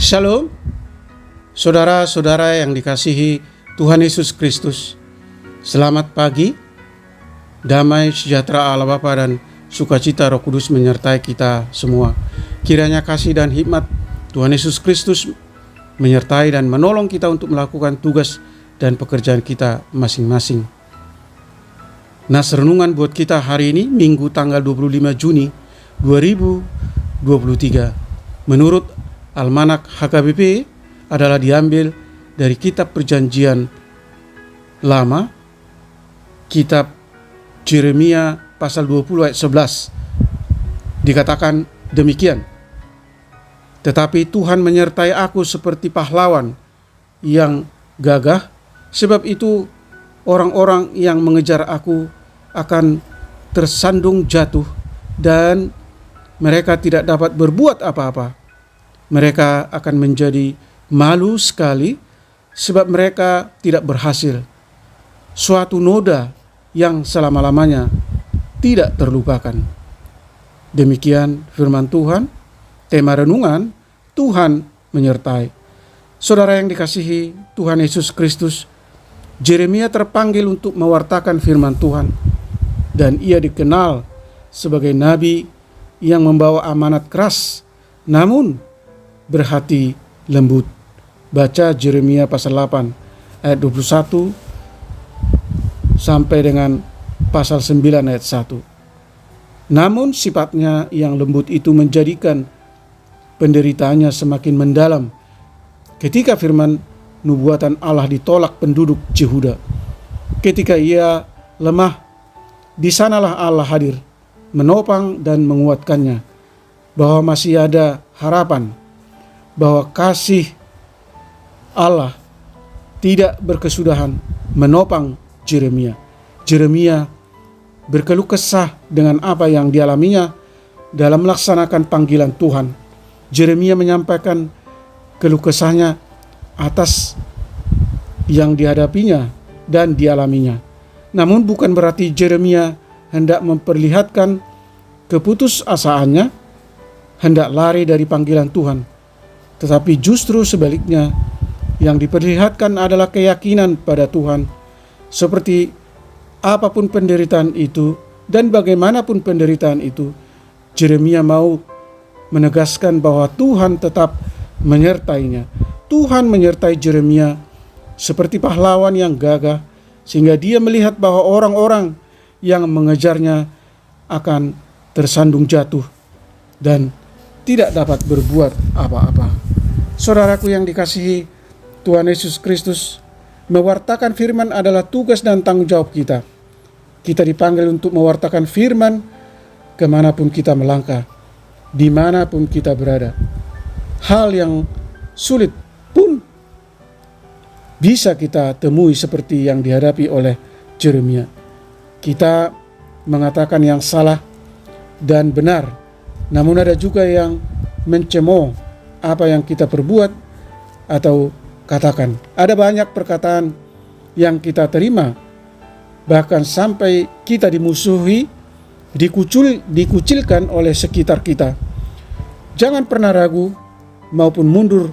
Shalom, saudara-saudara yang dikasihi Tuhan Yesus Kristus. Selamat pagi, damai sejahtera Allah Bapa dan sukacita Roh Kudus menyertai kita semua. Kiranya kasih dan hikmat Tuhan Yesus Kristus menyertai dan menolong kita untuk melakukan tugas dan pekerjaan kita masing-masing. Nas renungan buat kita hari ini, Minggu tanggal 25 Juni 2023. Menurut Almanak HKBP adalah diambil dari kitab Perjanjian Lama, kitab Yeremia pasal 20 ayat 11. Dikatakan demikian, tetapi Tuhan menyertai aku seperti pahlawan yang gagah, sebab itu orang-orang yang mengejar aku akan tersandung jatuh dan mereka tidak dapat berbuat apa-apa. Mereka akan menjadi malu sekali sebab mereka tidak berhasil. Suatu noda yang selama-lamanya tidak terlupakan. Demikian firman Tuhan. Tema renungan, Tuhan menyertai. Saudara yang dikasihi Tuhan Yesus Kristus, Yeremia terpanggil untuk mewartakan firman Tuhan, dan ia dikenal sebagai nabi yang membawa amanat keras namun berhati lembut. Baca Yeremia pasal 8 ayat 21 sampai dengan pasal 9 ayat 1. Namun sifatnya yang lembut itu menjadikan penderitaannya semakin mendalam ketika firman nubuatan Allah ditolak penduduk Yehuda. Ketika ia lemah, di sanalah Allah hadir, menopang dan menguatkannya, bahwa masih ada harapan, bahwa kasih Allah tidak berkesudahan menopang Yeremia. Yeremia berkeluh kesah dengan apa yang dialaminya dalam melaksanakan panggilan Tuhan. Yeremia menyampaikan keluh kesahnya atas yang dihadapinya dan dialaminya. Namun bukan berarti Yeremia hendak memperlihatkan keputusasaannya, hendak lari dari panggilan Tuhan. Tetapi justru sebaliknya, yang diperlihatkan adalah keyakinan pada Tuhan. Seperti apapun penderitaan itu dan bagaimanapun penderitaan itu, Yeremia mau menegaskan bahwa Tuhan tetap menyertainya. Tuhan menyertai Yeremia seperti pahlawan yang gagah, sehingga dia melihat bahwa orang-orang yang mengejarnya akan tersandung jatuh dan tidak dapat berbuat apa-apa. Saudaraku yang dikasihi Tuhan Yesus Kristus, mewartakan firman adalah tugas dan tanggung jawab kita. Kita dipanggil untuk mewartakan firman kemanapun kita melangkah, dimanapun kita berada. Hal yang sulit pun bisa kita temui seperti yang dihadapi oleh Yeremia. Kita mengatakan yang salah dan benar, namun ada juga yang mencemooh apa yang kita perbuat atau katakan. Ada banyak perkataan yang kita terima, bahkan sampai kita dimusuhi, dikucilkan oleh sekitar kita. Jangan pernah ragu maupun mundur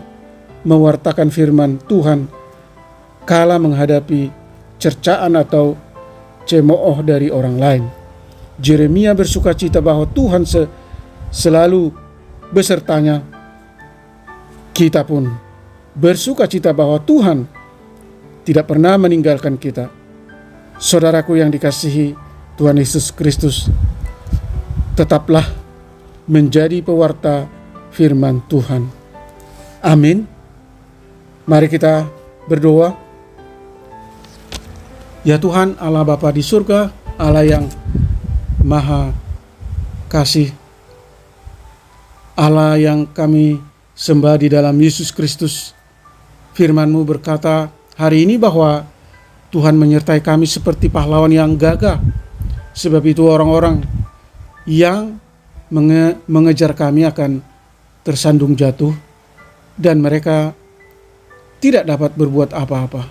mewartakan firman Tuhan kala menghadapi cercaan atau cemooh dari orang lain. Yeremia bersukacita bahwa Tuhan selalu besertanya. Kita pun bersukacita bahwa Tuhan tidak pernah meninggalkan kita. Saudaraku yang dikasihi Tuhan Yesus Kristus, tetaplah menjadi pewarta firman Tuhan. Amin. Mari kita berdoa. Ya Tuhan Allah Bapa di surga, Allah yang Maha Kasih, Allah yang kami sembah di dalam Yesus Kristus. Firman-Mu berkata hari ini bahwa Tuhan menyertai kami seperti pahlawan yang gagah. Sebab itu orang-orang yang mengejar kami akan tersandung jatuh dan mereka tidak dapat berbuat apa-apa.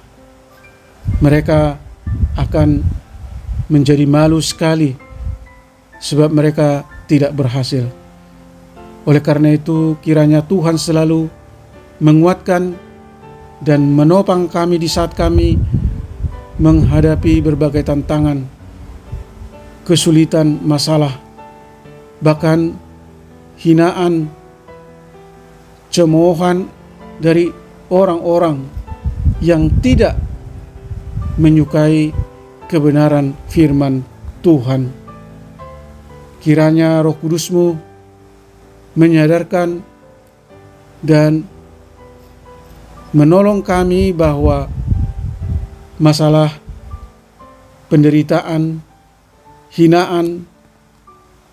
Mereka akan menjadi malu sekali sebab mereka tidak berhasil. Oleh karena itu kiranya Tuhan selalu menguatkan dan menopang kami di saat kami menghadapi berbagai tantangan, kesulitan, masalah, bahkan hinaan, cemoohan dari orang-orang yang tidak menyukai kebenaran firman Tuhan. Kiranya Roh Kudus-Mu menyadarkan dan menolong kami bahwa masalah penderitaan, hinaan,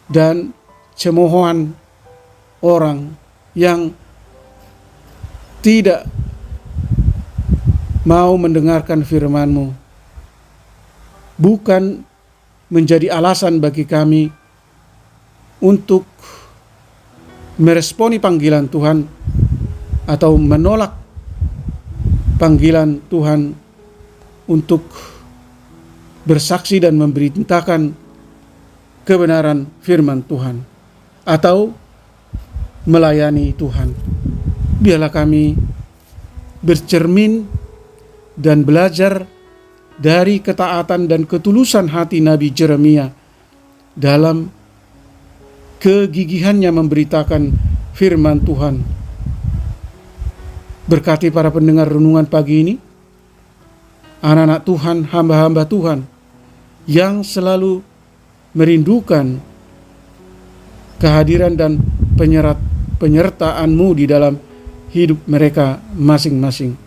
dan cemoohan orang yang tidak mau mendengarkan firman-Mu bukan menjadi alasan bagi kami untuk meresponi panggilan Tuhan atau menolak panggilan Tuhan untuk bersaksi dan memberitakan kebenaran firman Tuhan atau melayani Tuhan. Biarlah kami bercermin dan belajar dari ketaatan dan ketulusan hati Nabi Yeremia dalam kegigihannya memberitakan firman Tuhan. Berkati para pendengar renungan pagi ini, anak-anak Tuhan, hamba-hamba Tuhan yang selalu merindukan kehadiran dan penyertaan-Mu di dalam hidup mereka masing-masing.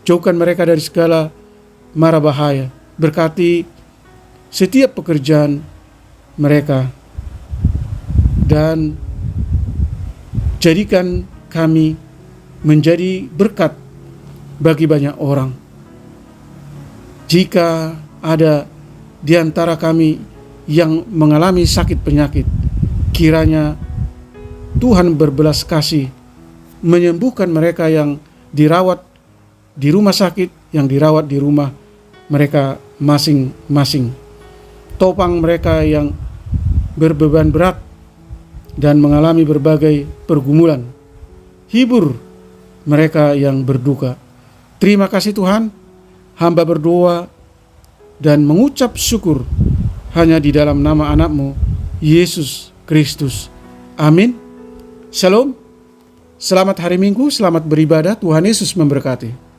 Jauhkan mereka dari segala mara bahaya. Berkati setiap pekerjaan mereka dan jadikan kami menjadi berkat bagi banyak orang. Jika ada di antara kami yang mengalami sakit penyakit, kiranya Tuhan berbelas kasih menyembuhkan mereka yang dirawat di rumah sakit, yang dirawat di rumah mereka masing-masing. Topang mereka yang berbeban berat dan mengalami berbagai pergumulan. Hibur mereka yang berduka. Terima kasih Tuhan, hamba berdoa dan mengucap syukur hanya di dalam nama anak-Mu, Yesus Kristus. Amin. Shalom. Selamat hari Minggu, selamat beribadah. Tuhan Yesus memberkati.